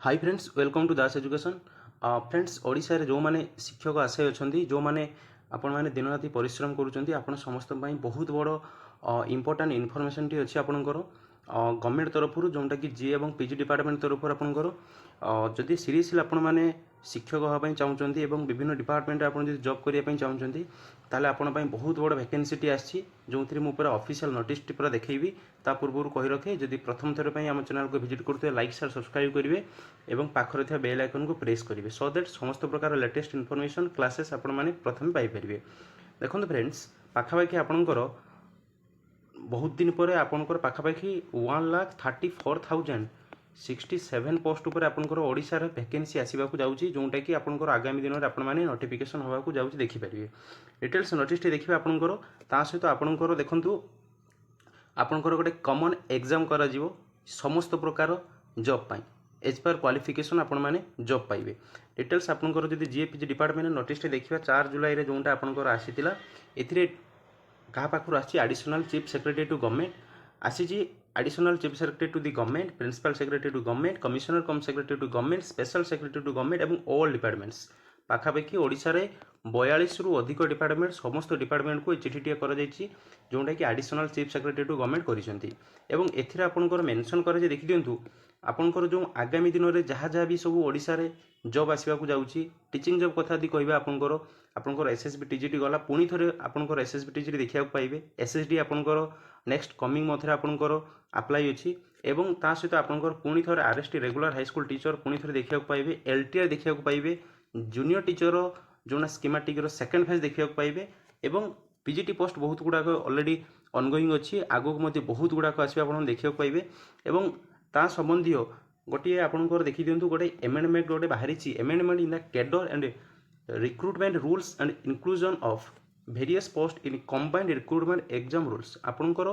Hi friends, welcome to Das education. Friends, Odisha रे जो माने शिक्षक आशय अछंती, जो माने आपण माने दिन राति परिश्रम करूछंती, आपण समस्त पई बहुत बड़ इंपोर्टेंट इनफॉरमेशन टी अछि आपनकर गवर्नमेंट तरफ जोटा कि जी एवं पीजी डिपार्टमेंट तरफ आपनकर जदि सीरियसली आपण माने शिक्षक होगा ପାଇଁ ଚାହୁଁଛନ୍ତି ଏବଂ ବିଭିନ୍ନ ଡିପାର୍ଟମେଣ୍ଟରେ ଆପଣ ଯଦି ଜବ୍ କରିବା ପାଇଁ ଚାହୁଁଛନ୍ତି ତାହେଲେ ଆପଣ ପାଇଁ ବହୁତ ବଡ଼ ଭ୍ୟାକେନ୍ସିଟି ଆସିଛି, ଯେଉଁଥିରେ ମୁଁ ପୁରା ଅଫିସିଆଲ ନୋଟିସଟି ପୁରା ଦେଖେଇବି। ତା ପୂର୍ବରୁ କହି ରଖେ, ଯଦି ପ୍ରଥମ ଥର ପାଇଁ ଆମ ଚ୍ୟାନେଲକୁ ଭିଜିଟ୍ କରୁଥିବେ ଲାଇକ୍ ସେୟାର ସବସ୍କ୍ରାଇବ୍ କରିବେ ଏବଂ ପାଖରେ ଥିବା ବେଲ୍ ଆଇକନକୁ ପ୍ରେସ୍ କରିବେ, ସୋ ଦ୍ୟାଟ୍ ସମସ୍ତ ପ୍ରକାର ଲେଟେଷ୍ଟ ଇନଫର୍ମେସନ୍ କ୍ଲାसेस ଆପଣମାନେ ପ୍ରଥମେ ପାଇପାରିବେ। ଦେଖନ୍ତୁ ଫ୍ରେଣ୍ଡସ୍, ପାଖାପାଖି ଆପଣଙ୍କର बहुत दिन पर आपंकर पाखापाखि 1,34,067 पोस्ट उपर आपंकर ओडिशा रे वैकेंसी आसीबाकू जाउची, जोंटा कि आपंकर आगामी दिन में आपण माने नोटिफिकेशन होबाकू जाउची देखि परिबे। डिटेल्स नोटिस टी देखिबे आपंकर, ता सहित आपंकर देखंतु आपंकर गोटे कॉमन एग्जाम करा जिवो समस्त प्रकार जॉब पाई एज पर क्वालिफिकेशन आपण माने जॉब पाइबे। डिटेल्स आपंकर जदि जीएपीजी डिपार्टमेंट नोटिस टी देखिबा 4 जुलाई रे जोंटा आपंकर आसीतिला, एथिरे क्या पाखर आसी additional chief secretary to government आसी, additional chief secretary to the government, principal secretary to government, commissioner cum secretary to government, special secretary to government एवं ऑल डिपार्टमेंट्स पाखापाखि ओडिशा रे 42 रु अधिक डिपार्टमेंट समस्त डिपार्टमेंट को चिठीटिए कर जोटा कि additional chief secretary to government करिसेंती। एवं एथिरे आपनकर मेंशन करे जे देखि दियंतु आपनकर जो आगामी दिन में जहाँ जहाँ भी सब ओडिशा रे जॉब आसवाक जाउची, टीचिंग जॉब कथा यदि कहबा आपनकर एसएसबी टीजीटी गला, पुणी थरे आपनकर एसएसबी टीजीटी देखिया पाइबे। एसएसडी आपनकर नेक्स्ट कमिंग मंथ रे आपनकर अप्लाई अछि एवं ता सहित आपनकर पुणी थरे RST regular high school teacher पुणी थरे देखिया पाइबे। एलटीआर देखिया पाइबे, जूनियर टीचर जोना स्कीमेटिक रो सेकंड फेज देखिया पाइबे एवं पीजीटी पोस्ट बहुत गुडा ऑलरेडी ऑनगोइंग अछि, आगो को मध्ये बहुत गुडा आसीबा आपण देखिया पाइबे। एवं ता संबंधी गोटे आपनकर देखि दियंतु गोटे एमेंडमेंट गोटे बाहरिछि, amendment in the cadre and recruitment rules and inclusion of various post in combined recruitment exam rules. आपनकर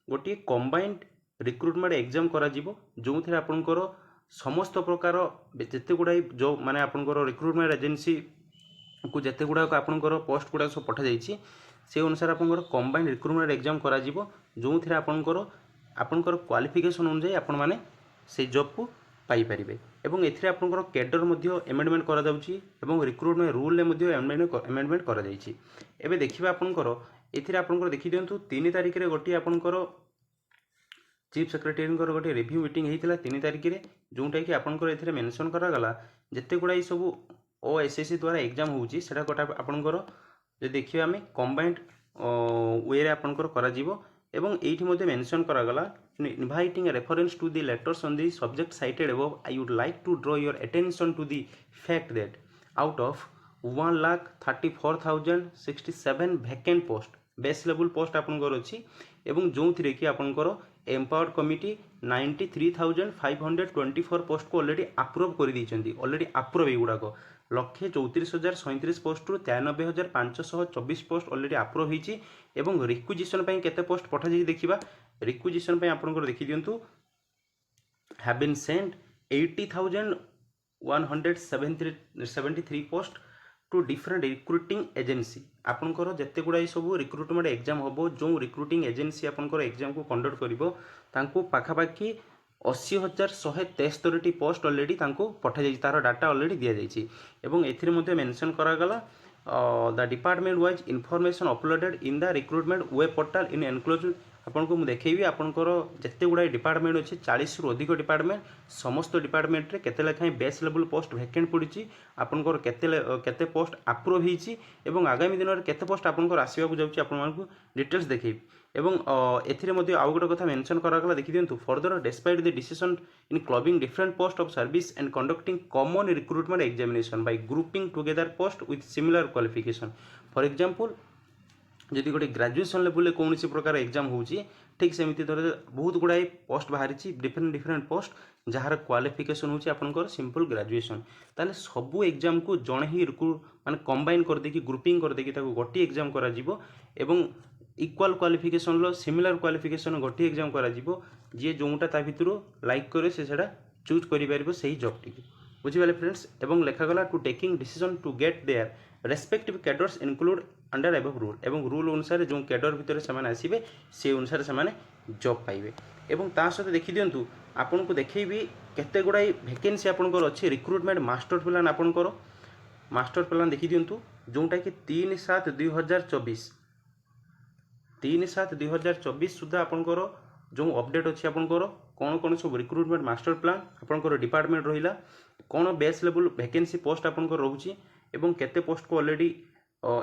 गोटे कंबाइंड रिक्रुटमेंट एग्जाम करा जिवो, जो थे आपनकर समस्त प्रकार जेते गुडाई जो माने आपनकर रिक्रुटमेंट एजेंसी को जेते गुडा आपनकर पोस्ट गुडा सब पठा जाइछि, से अनुसार आपनकर कंबाइंड रिक्रुटमेंट एग्जाम करा जिवो, जो थे आपनकर क्वालिफिकेशन अनुसार आपण माने से जॉब को पाई परिबे। एवं एथिरे आपनकर कैडर मध्ये एमेंडमेंट करा जाउछि एवं रिक्रुटमेंट रूल ले मध्ये एमेंडमेंट करा जाइछि। एबे देखिबा आपनकर एथिरे आपनकर देखि दियंतु 3 तारिख रे गोटी आपनकर चीफ सेक्रेटरी गोटे रिव्यू मीटिंग होता 3 तारिख रे, जोटा कि आपनकर एथिरे मेंशन करा गला जेते गुडा सब ओएसएससी द्वारा एग्जाम होउछि सेटा गोटा आपनकर जे देखिबा हमें कंबाइंड वे रे आपनकर करा जिवो। एवं एठी मध्ये मेंशन करा गला inviting a reference to the letters on the subject cited above, I would like to draw your attention to the fact that out of 1,34,067 vacant post base level post आपनकर अछि एवं जो थी कि आपनकर एम्पावर्ड कमिटी 93,524 पोस्ट को already approve कर दी, already approve युड़ाक 1,34,037 post रु 93,524 पोस्ट ऑलरेडी अप्रूव होती। एवं रिक्विजिशन केते पोस्ट पठा जाई देखिबा, रिक्विजिशन आपनकर देखि दियंतु have been sent 80,173 post to different recruiting agency. आपनकर जेते गुडा सब रिक्रुटमेंट एग्जाम हम जो रिक्रुटिंग एजेंसी आपनकर एग्जाम को कंडक्ट करिवो तांको पाखापाखि 80,173 पोस्ट ऑलरेडी तांको पठा जाई, तार डाटा ऑलरेडी दिया जाई। एवं एथिरे मध्ये मेंशन करा गला the department wise information uploaded in the recruitment web portal in enclose. आपको मुझे देखी आपंकर जिते गुड़ा डिपार्टमेंट अच्छे 40 रु अधिक डिपार्टमेंट, समस्त डिपार्टमेंट रे केते लेखाएं बेस लेवल पोस्ट वैकेंट पड़ी, आपंकर केते पोस्ट अप्रूव होती एवं आगामी दिन में केते पोस्ट आपंकर आसवाक जाऊँगी आपको डिटेल्स देखी। एवं एथिरे मध्ये आउ गोटे कथा मेंशन करागला देखि दियंतु further despite the decision in clubbing different post of service and conducting common recruitment examination by grouping together post with similar qualification. For example जदि गोटे ग्रेजुएशन लेवल कौन प्रकार एग्जाम होउची, ठीक सेमती धर बहुत गुड़ाए पोस्ट बाहरी different different post jar qualification होची आपनकर सिंपल ग्रेजुएशन, ताले सबू एग्जाम को जड़े ही माने कंबाइन कर देकी ग्रुपिंग कर देकी ताको गोटी एग्जाम करा जिवो एवं इक्वाल क्वालिफिकेशन लो सिमिलर क्वालिफिकेशन गोटी एग्जाम करा जिवो। जे जोंटा ता भितरु लाइक करे से सेटा चूज करि परिबो सही जॉब टी बुझिबाले फ्रेंड्स। एवं लेखागला to taking decision to get their respective cadres include under above rule, एवं रूल अनुसार जो कैडर भितर से आसबे से अनुसार से जॉब पाइबे। एवं ता सहित देखि दियंतु आपन को देखैबी केते गुड़ाई वैकेंसी आपनकर अछि रिक्रुटमेंट मास्टर प्लान आपनकर मास्टर प्लान देखि दियंतु जोंटा कि 3/7/2024 3/7/2024 सुधा आपनकर जो अपडेट अच्छी आपनकर कौन कौन सब रिक्रुटमेंट मास्टर प्लान आपनकर डिपार्टमेंट रहिला कौन बेस लेवल वैकेंसी पोस्ट आपनकर रहउची एवं केते पोस्ट को ऑलरेडी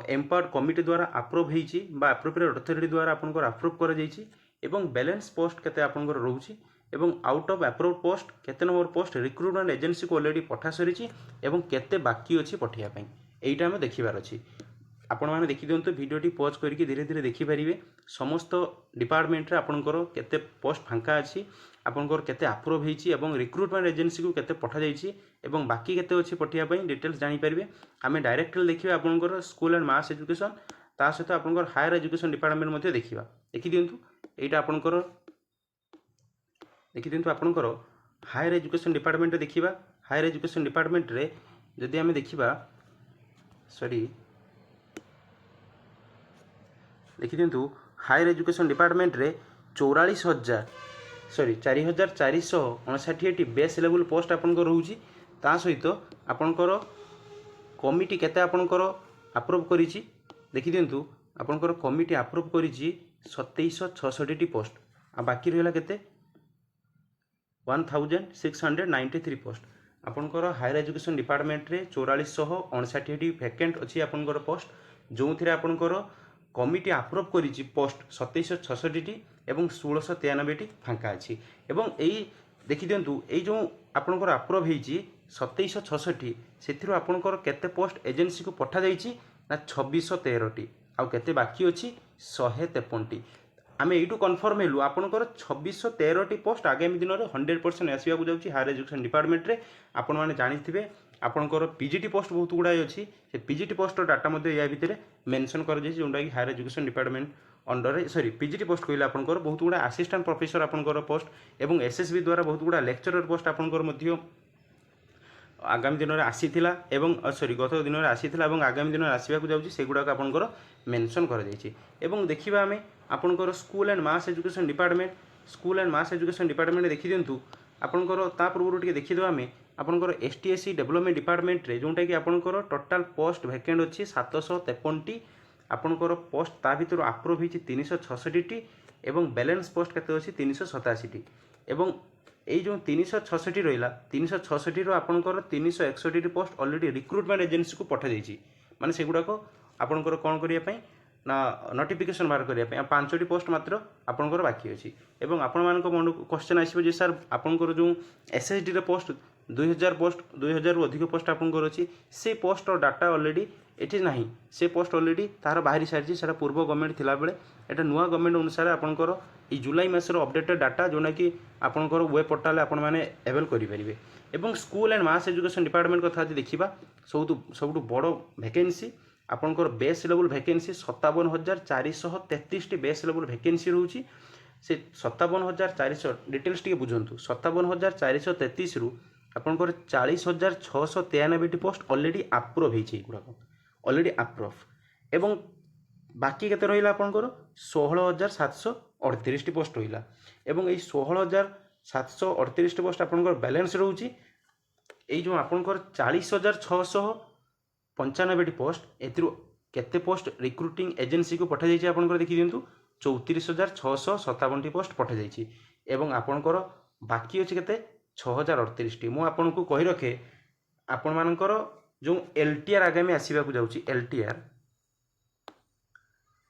एम्पावर्ड कमिटी द्वारा अप्रूव होईची बा एप्रोप्रिएट अथॉरिटी द्वारा आपनकर अप्रूव करा जाईची एवं बैलेंस पोस्ट केते आपनकर रहउची एवं आउट ऑफ अप्रूव पोस्ट केते नंबर पोस्ट रिक्रुटमेंट एजेंसी को ऑलरेडी पठा सरीची एवं केते बाकी अछि पठिया पई एइटा हम देखिबार अछि आपण माने देखि दियंतु वीडियोटी पॉज करके धीरे धीरे देखि परिबे समस्त डिपार्टमेंट रे आपनकर केते पोस्ट फांका अछि आपनकर केते अप्रूव होईची एवं रिक्रुटमेंट एजेंसी को केते पठा जाईची एवं बाकी केते अछि पठिया पई डिटेल्स जानि परिबे आमे डायरेक्टली देखिबा आपनकर स्कूल एंड मास एजुकेशन ता सहित आपनकर हायर एजुकेशन डिपार्टमेंट मध्ये देखिबा देखि दियंतु एइटा आपनकर देखि दियंतु आपनकर हायर एजुकेशन डिपार्टमेंट रे देखिबा हायर एजुकेशन डिपार्टमेंट रे जदि आमे देखिबा सॉरी देखि दियंतु हायर एजुकेशन डिपार्टमेंट रे 4459 बेस लेवल पोस्ट आपनकर रहउची ता सहित आपनकर कमिटी केते आपनकर अप्रूव करिची देखि दियंतु आपनकर कमिटी अप्रूव करिची 2766 पोस्ट आ बाकी रहला केते 1693 पोस्ट आपनकर हायर एजुकेशन डिपार्टमेंट रे 4459 वैकेंट अछि आपनकर पोस्ट जो थिरे आपनकर कमिटी अप्रूव करिछि पोस्ट 2766 एवं 1693 फांका अछि एवं एई देखि दियंतु एई जो आपनकर अप्रूव हेछि 2766 सेथिरो आपनकर केते पोस्ट एजेंसी को पठा जाइछि ना 2613 आ केते बाकी अछि 153 आमे एइटू कन्फर्म हेलु आपनकर 2613 पोस्ट आगामी दिन रे 100% आसीबा को जाउछि हायर एजुकेशन डिपार्टमेंट रे आपण माने जानिथिबे आपनकर पीजीटी पोस्ट बहुत गुड़ाई अच्छी से पीजीटी पोस्ट डाटा या भितर मेंशन कर जोटा कि higher education department under sorry PGT post कहले आपनकर बहुत गुड़ा असिस्टेंट प्रोफेसर आपनकर पोस्ट एवं एसएसबी द्वारा बहुत गुड़ा लेक्चरर पोस्ट आपनकर आगामी दिन में आसीथिला एवं सॉरी गत दिन में आसीथिला एवं आगामी दिन में आसवा को जाउछि सेगुडाक आपनकर मेंशन कर जाइछि एवं देखिबा आमे आपनकर school and mass education department देखि दियंतु आपनकर ता पूर्व टिके देखि देबा आमे आपनकर एसटीएससी डेवलपमेंट डिपार्टमेंट रे जोंटा कि आपनकर टोटल पोस्ट वैकेंट अछि 753 आपनकर पोस्ट ता भितर अप्रूव हिछि 366 एवं बैलेंस पोस्ट केते अछि 387 एवं एई जो 366 रहिला 366 रो आपनकर 361 पोस्ट ऑलरेडी रिक्रुटमेंट एजेंसी को पठा जाइछि माने सेगुडा को आपनकर कोन करिया पई ना नोटिफिकेशन बाहर करिया पई 5टी पोस्ट मात्र आपनकर बाकी अछि एवं आपण मानको मन क्वेश्चन आसीबो जे सर आपनकर जो एसएसडी रे पोस्ट 2000 पोस्ट 2000 रु अधिक पोस्ट आपनकर अछि से पोस्ट और डाटा ऑलरेडी एठी नाही से पोस्ट ऑलरेडी तार बाहरी सारिछि सेटा पूर्व गवर्नमेंट थिला बेले एटा नुवा गवर्नमेंट अनुसार आपनकर ई जुलाई मास रो अपडेटेड डाटा जोना कि आपनकर वेब पोर्टल आपण माने अवेल करि परिबे एवं school and mass education department कथा देखिबा सबटु बड़ो वैकेंसी आपनकर बेस लेवल वैकेंसी 57433 टी बेस लेवल वैकेंसी रहउची से 57400 डिटेल्स टिके बुझंतु 57433 रु आपनकर 40693 टी पोस्ट ऑलरेडी अप्रूव हेछि गुडा ऑलरेडी अप्रूव एवं बाकी केते रहिला आपनकर 16738 टी पोस्ट रहिला एवं एई 16738 टी पोस्ट आपनकर बैलेंस रहउची एई जो आपनकर 40695 टी पोस्ट एथिरु केते पोस्ट रिक्रूटिंग एजेंसी को पठा जाइछि आपनकर देखि दियंतु 34657 टी पोस्ट पठा जाइछि एवं आपनकर बाकी अछि केते 6038 टी मु आपन को कहि रखे आपन मानकर जो एलटीआर आगामी आसीबा को जाउछि एलटीआर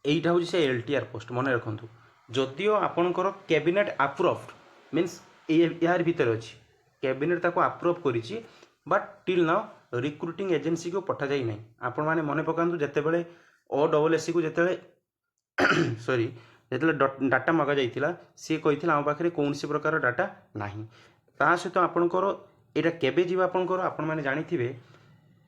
एइटा होछि से एलटीआर पोस्ट मने रखंतु जदियो आपनकर कैबिनेट अप्रूव्ड मींस यार भीतर अछि कैबिनेट ताको अप्रूव करिछि but till now recruiting agency को पठा जाई नै आपण माने मने पकांतु जते बेले ओडब्ल्यूएससी को जते सॉरी जते डाटा मगा जाइतिला से कहिथिला हम पाखरे कोनसी प्रकार डाटा नाही ता सहित आपनकर एटा केबे जीवा आपनकर आपण माने जानिथिबे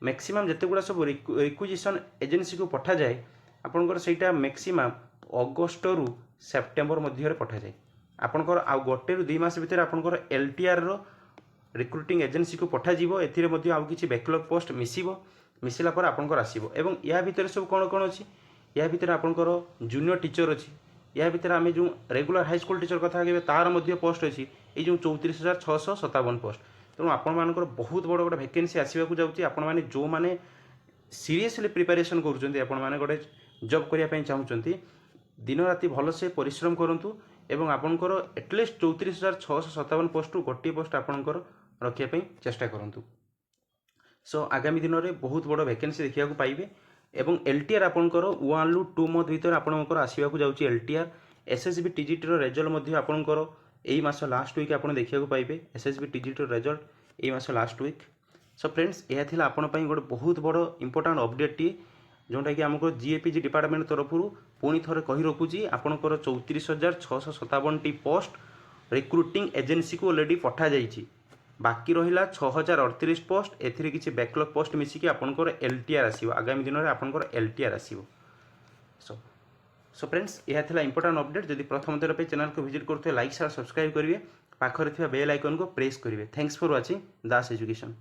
मैक्सिमम जते गुडा सब रिक्विजिशन एजेंसी को पठा जाए आपनकर सेटा मैक्सिमम अगस्त रु सेप्टेम्बर मध्य रे पठा जाए आपनकर आ गोटे रु 2 मास भीतर आपनकर एलटीआर रो रिक्रूटिंग एजेंसी को पठा जीवो एथिरे मध्य आउ किछि बैकलॉग पोस्ट मिसिला पर आपनकर आसीबो एवं या भीतर सब कोन कोन अछि या भीतर आपनकर जूनियर टीचर अछि या भितर आम जो रेगुलर हाई स्कूल टीचर कथा कहे तार मध्य पोस्ट अच्छी ये जो 34,657 पोस्ट। तेणु आपर बहुत बड़ गोटे वैकेंसी आसवाक जाऊँगी। आपण मैंने जो मैंने सीरियसली प्रिपेरेसन कर गोटे जॉब करने चाहूँगी दिन राति भलसे परिश्रम करूँ एवं आपंकर एटलिस्ट 34,657 पोस्ट गोटे पोस्ट आपंकर रखापी चेष्टा करूँ। सो आगामी दिन में बहुत बड़ वैकेंसी देखा पाइबे एवं एलटीआर आपंकर 1 ରୁ 2 मंथ भीतर आपंकर आसवाक जाऊँगी। एलटीआर एसएसबी टीजीटी रिजल्ट आपंकर यही मास लास्ट वीक आप देखा पाइबे। एसएसबी टीजीटी रिजल्ट यही मास लास्ट वीक। सो फ्रेंड्स यह थिला आपण पई गोटे बहुत बड़ इंपोर्टेंट अपडेट टी जोटा कि आमको जीएपीजी डिपार्टमेंट तरफ पुणी थोड़े कही रखुची आपंकर 34,657 पोस्ट रिक्रुटिंग एजेंसी को ऑलरेडी पठा जाइए। बाकी रहा 6,038 पोस्ट एथिरे किसी बैकलॉग पोस्ट मिसिकी आपंकर एलटीआर आसीबो। आगामी दिन में आपंकर एलटीआर आसीबो। सो फ्रेंड्स यह थिला इंपोर्टेंट अपडेट। जदि प्रथम थर पे चैनल को विजिट करते लाइक शेयर सब्सक्राइब करेंगे पाखरे थिबा बेल आइकन को प्रेस करेंगे। Thanks for watching Das education.